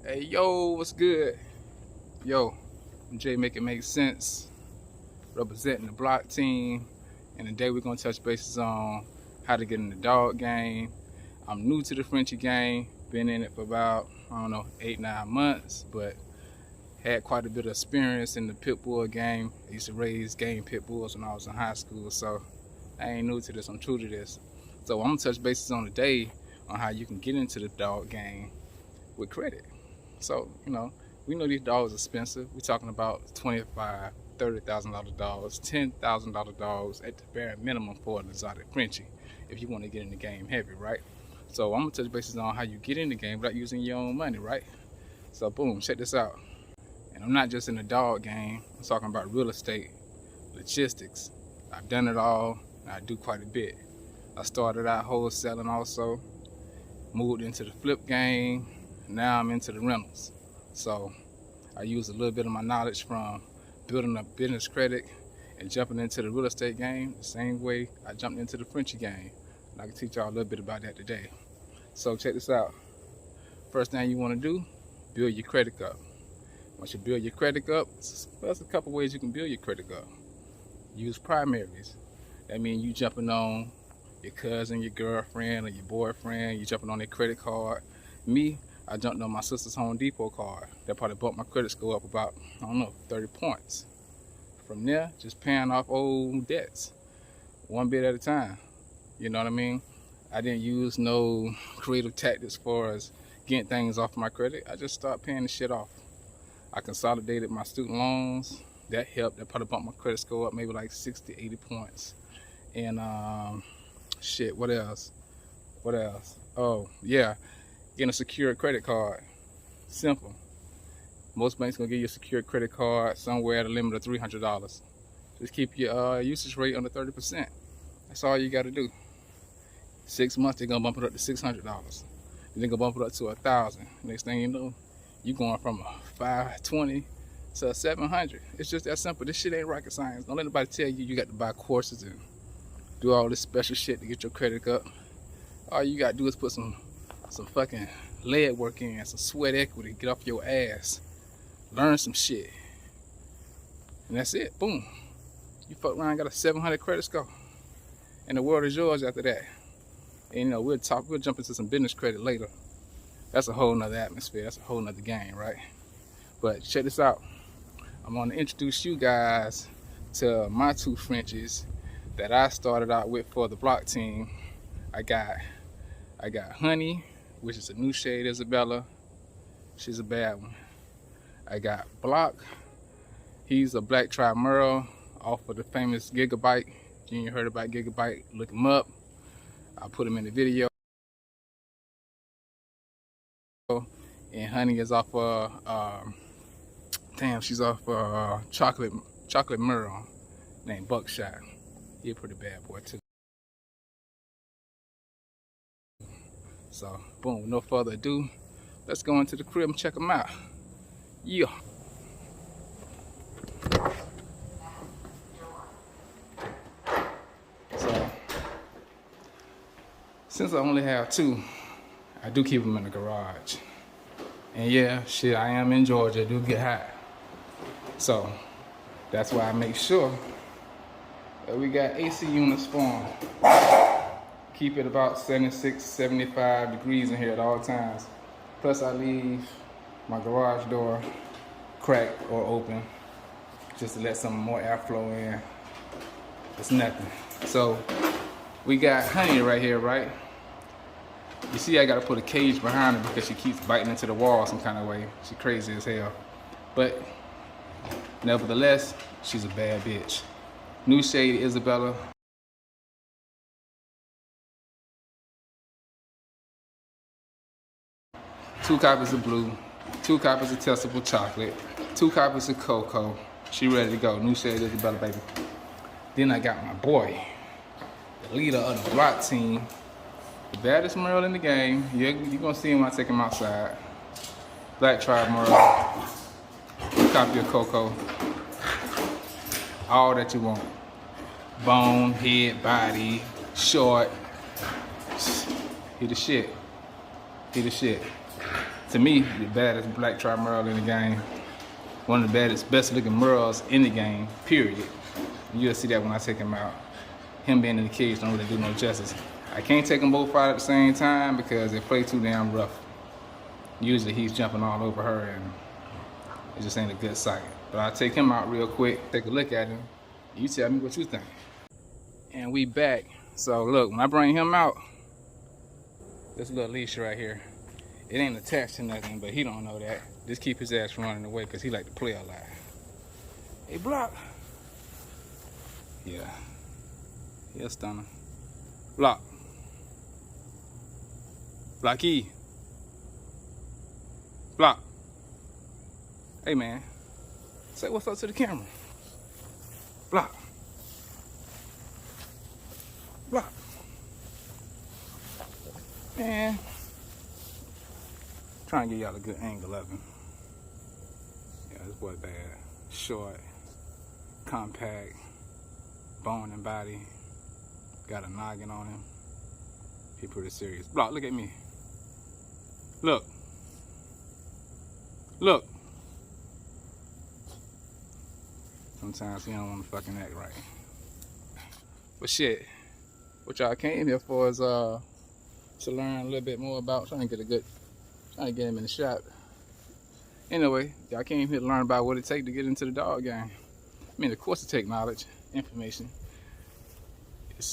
Hey, yo, what's good? Yo, I'm Jay Make It Make Sense, representing the block team. And today we're gonna touch bases on how to get in the dog game. I'm new to the Frenchie game, been in it for about, 8-9 months, but had quite a bit of experience in the pit bull game. I used to raise game pit bulls when I was in high school, so I ain't new to this, I'm true to this. So I'm gonna touch bases on today on how you can get into the dog game with credit. So, we know these dogs are expensive. We're talking about $25,000, $30,000 dogs, $10,000 dogs at the bare minimum for an exotic Frenchie if you want to get in the game heavy, right? So I'm gonna touch bases on how you get in the game without using your own money, right? So boom, check this out. And I'm not just in the dog game, I'm talking about real estate, logistics. I've done it all, and I do quite a bit. I started out wholesaling also, moved into the flip game. Now I'm into the rentals. So I use a little bit of my knowledge from building up business credit and jumping into the real estate game the same way I jumped into the Frenchie game. And I can teach y'all a little bit about that today. So check this out. First thing you want to do, build your credit up. Once you build your credit up, there's a couple ways you can build your credit up. Use primaries. That means you jumping on your cousin, your girlfriend, or your boyfriend. You jumping on their credit card. Me, I jumped on my sister's Home Depot card. That probably bumped my credit score up about, 30 points. From there, just paying off old debts, one bit at a time. You know what I mean? I didn't use no creative tactics as far as getting things off my credit. I just started paying the shit off. I consolidated my student loans. That helped. That probably bumped my credit score up maybe like 60, 80 points. And what else? Oh, yeah. Getting a secure credit card. Simple. Most banks gonna give you a secure credit card somewhere at a limit of $300. Just keep your usage rate under 30%. That's all you gotta do. 6 months, they're gonna bump it up to $600. Then they're gonna bump it up to $1,000. Next thing you know, you're going from a 520 to a 700. It's just that simple. This shit ain't rocket science. Don't let anybody tell you got to buy courses and do all this special shit to get your credit up. All you gotta do is put some fucking leg work in, some sweat equity, get off your ass, learn some shit, and that's it. Boom, you fuck around, got a 700 credit score, and the world is yours after that. And we'll jump into some business credit later. That's a whole nother atmosphere, that's a whole nother game, right? But check this out. I'm gonna introduce you guys to my two Frenchies that I started out with for the block team. I got Honey, which is a new shade Isabella. She's a bad one. I got Block. He's a black tri Merle off of the famous Gigabyte. If you ain't heard about Gigabyte, look him up. I'll put him in the video. And Honey is off she's off chocolate Merle named Buckshot. He's a pretty bad boy too. So, boom, with no further ado, let's go into the crib and check them out. Yeah. So, since I only have two, I do keep them in the garage. And yeah, shit, I am in Georgia, it do get hot. So, that's why I make sure that we got AC units for them. Keep it about 76, 75 degrees in here at all times. Plus I leave my garage door cracked or open just to let some more airflow in. It's nothing. So we got Honey right here, right? You see I gotta put a cage behind her because she keeps biting into the wall some kind of way. She's crazy as hell. But nevertheless, she's a bad bitch. New shade Isabella. 2 copies of blue, 2 copies of testable chocolate, 2 copies of cocoa. She ready to go. New shade Isabella, baby. Then I got my boy, the leader of the block team, the baddest Merle in the game. You're gonna see him when I take him outside. Black Tribe Merle, 2 copy of cocoa. All that you want. Bone, head, body, short. He the shit. He the shit. to me, the baddest black tri merle in the game. One of the baddest, best looking merles in the game, period. You'll see that when I take him out. Him being in the cage don't really do no justice. I can't take them both out at the same time because they play too damn rough. Usually he's jumping all over her and it just ain't a good sight. But I'll take him out real quick, take a look at him. You tell me what you think. And we back. So look, when I bring him out, this little leash right here, it ain't attached to nothing, but he don't know that. Just keep his ass from running away because he like to play a lot. Hey, Block. Yeah. Yeah, stunner. Block. Blocky. Block. Hey, man. Say what's up to the camera. Block. Block. Man. Trying to get y'all a good angle of him. Yeah, this boy bad. Short, compact, bone and body. Got a noggin on him. He pretty serious. Block, look at me. Look. Look. Sometimes he don't want to fucking act right. But shit, what y'all came here for is to learn a little bit more about trying to get him in the shop. Anyway, y'all came here to learn about what it takes to get into the dog game. I mean, of course it takes knowledge, information.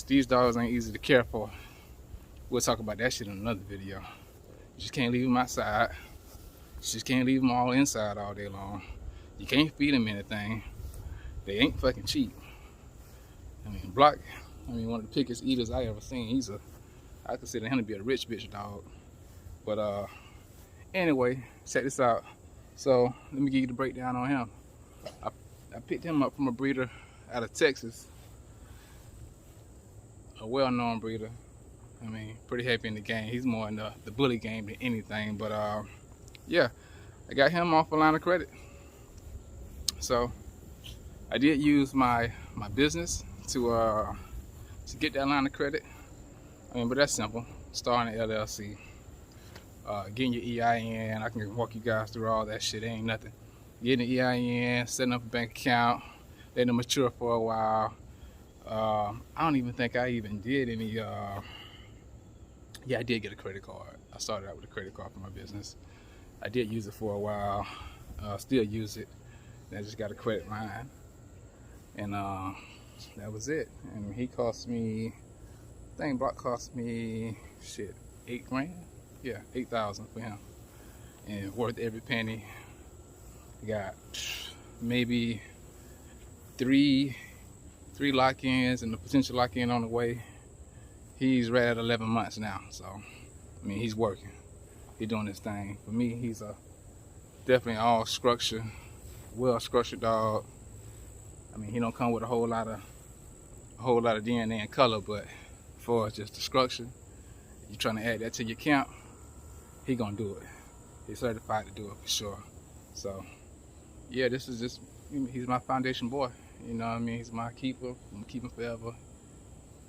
These dogs ain't easy to care for. We'll talk about that shit in another video. You just can't leave them outside. You just can't leave them all inside all day long. You can't feed them anything. They ain't fucking cheap. I mean, Block, one of the pickest eaters I ever seen. I consider him to be a rich bitch dog. But anyway, check this out. So let me give you the breakdown on him. I picked him up from a breeder out of Texas. A well-known breeder. I mean, pretty happy in the game. He's more in the bully game than anything. But yeah, I got him off a line of credit. So I did use my business to get that line of credit. But that's simple. Starting an LLC, getting your EIN. I can walk you guys through all that shit. It ain't nothing. Getting the EIN, setting up a bank account, letting it mature for a while. I don't even think I even did any. Yeah, I did get a credit card. I started out with a credit card for my business. I did use it for a while. Still use it. And I just got a credit line, and that was it. And he cost me. I think Block cost me shit $8 grand. Yeah, 8,000 for him, and worth every penny. Got maybe three lock-ins and the potential lock-in on the way. He's right at 11 months now, so I mean he's working. He's doing his thing. For me, he's definitely all structured, well-structured dog. I mean, he don't come with a whole lot of DNA and color, but as far as just the structure, you're trying to add that to your camp, he gonna do it. He's certified to do it for sure. So yeah, this is just, he's my foundation boy. You know what I mean? He's my keeper. I'm gonna keep him forever.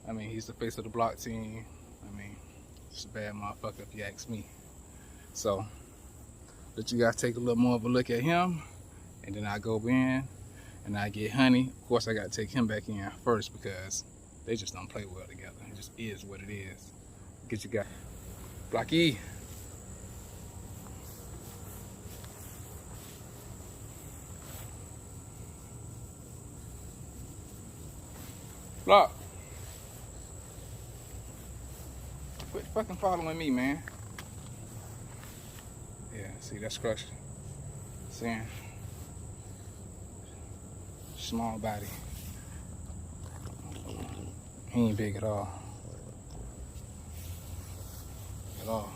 I mean, he's the face of the block team. I mean, just a bad motherfucker if you ask me. So let you guys take a little more of a look at him, and then I go in and I get Honey. Of course, I gotta take him back in first because they just don't play well together. It just is what it is. Get you guys. Blocky. Block. Quit fucking following me, man. Yeah, see, that's crushed. Seeing small body. He ain't big at all. At all.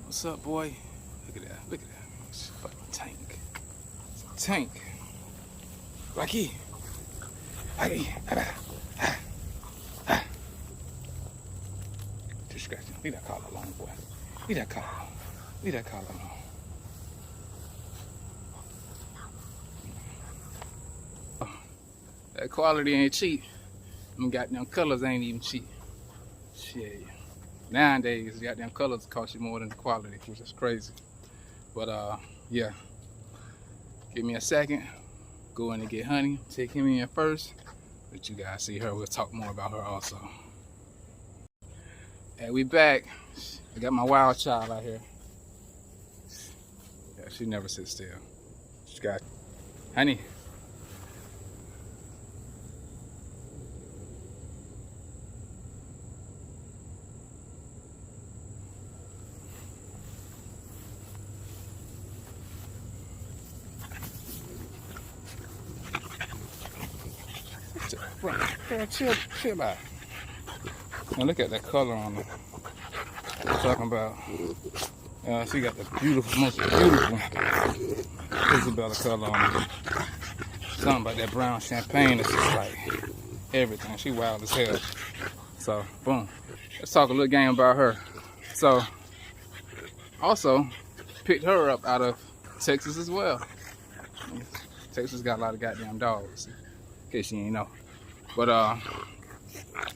What's up, boy? Look at that. Look at that. It's a fucking tank. It's a tank. Blocky. Blocky. Just scratching. Leave that collar alone, boy. Leave that collar alone. Leave that collar alone. That quality ain't cheap. Them goddamn colors ain't even cheap. Shit. Nowadays, goddamn colors cost you more than the quality, which is crazy. But yeah. Give me a second. Go in and get Honey. Take him in first. Let you guys see her. We'll talk more about her also. And we back. I got my wild child out here. Yeah, she never sits still. She got Honey. Girl, chill out. Now look at that color on her. What I'm talking about. She got the most beautiful Isabella color on her. Something about that brown champagne that's just like everything. She wild as hell. So, boom. Let's talk a little game about her. So, also picked her up out of Texas as well. Texas got a lot of goddamn dogs, in case you ain't know. But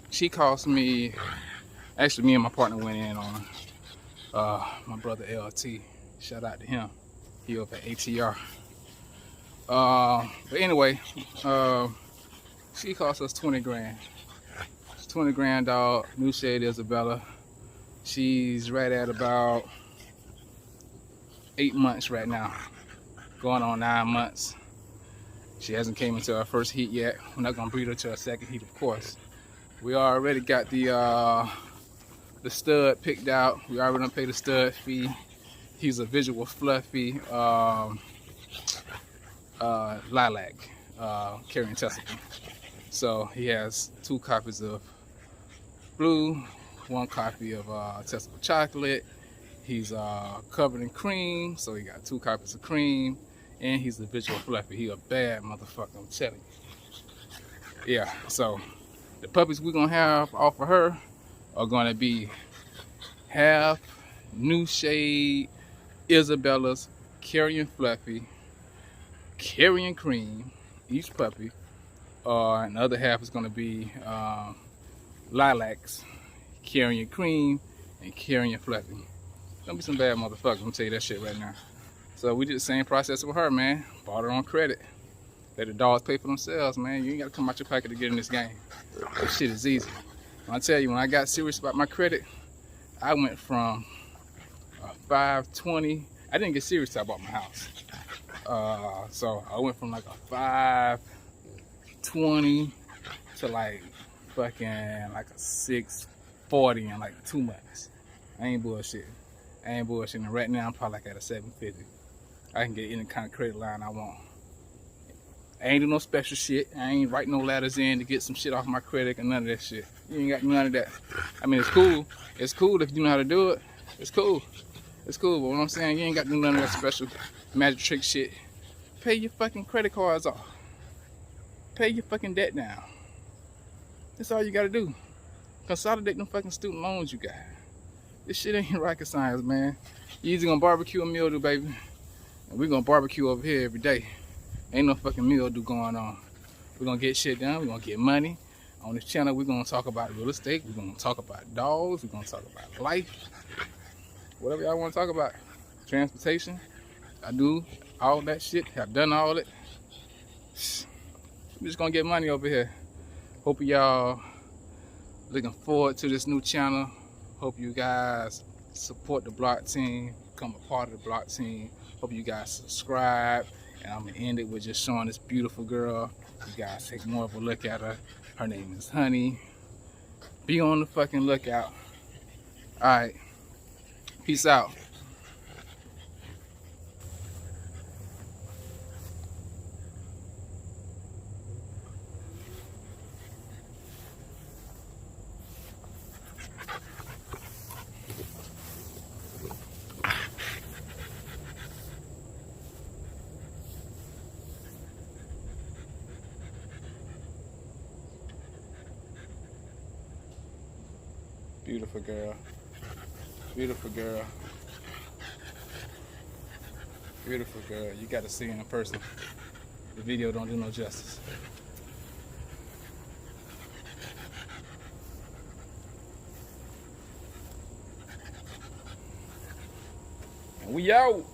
she cost me, actually me and my partner went in on her. My brother LT, shout out to him. He up at ATR. But anyway, she cost us 20 grand. It's 20 grand dog, new shade Isabella. She's right at about 8 months right now, going on 9 months. She hasn't came into her first heat yet. We're not gonna breed her to her second heat, of course. We already got the stud picked out. We already done paid the stud fee. He's a visual fluffy lilac carrying testicle. So he has 2 copies of blue, 1 copy of testicle chocolate. He's covered in cream, so he got 2 copies of cream. And he's a visual fluffy. He a bad motherfucker, I'm telling you. Yeah, so the puppies we're gonna have off of her are gonna be half new shade Isabella's carrying fluffy, carrying cream, each puppy. And the other half is gonna be lilacs, carrying cream, and carrying fluffy. Gonna be some bad motherfuckers, I'm gonna tell you that shit right now. So we did the same process with her, man. Bought her on credit. Let the dogs pay for themselves, man. You ain't gotta come out your pocket to get in this game. This shit is easy. I tell you, when I got serious about my credit, I went from a 520. I didn't get serious till I bought my house. So I went from like a 520 to like fucking like a 640 in like 2 months. I ain't bullshitting. And right now I'm probably like at a 750. I can get any kind of credit line I want. I ain't do no special shit. I ain't write no letters in to get some shit off my credit or none of that shit. You ain't got none of that. I mean, it's cool. It's cool if you know how to do it. It's cool. It's cool, but what I'm saying, you ain't got to do none of that special magic trick shit. Pay your fucking credit cards off. Pay your fucking debt down. That's all you gotta do. Consolidate them fucking student loans you got. This shit ain't rocket science, man. You either gonna barbecue or mildew, baby. And we gonna barbecue over here every day. Ain't no fucking mildew going on. We're gonna get shit done. We're gonna get money. On this channel, we're gonna talk about real estate. We're gonna talk about dogs. We're gonna talk about life. Whatever y'all wanna talk about. Transportation. I do all that shit. I've done all it. I'm just gonna get money over here. Hope y'all looking forward to this new channel. Hope you guys support the block team, become a part of the block team. Hope you guys subscribe. And I'm gonna end it with just showing this beautiful girl. You guys take more of a look at her. Her name is Honey. Be on the fucking lookout. Alright. Peace out. Beautiful girl. Beautiful girl. Beautiful girl. You got to see her in person. The video don't do no justice. And we out.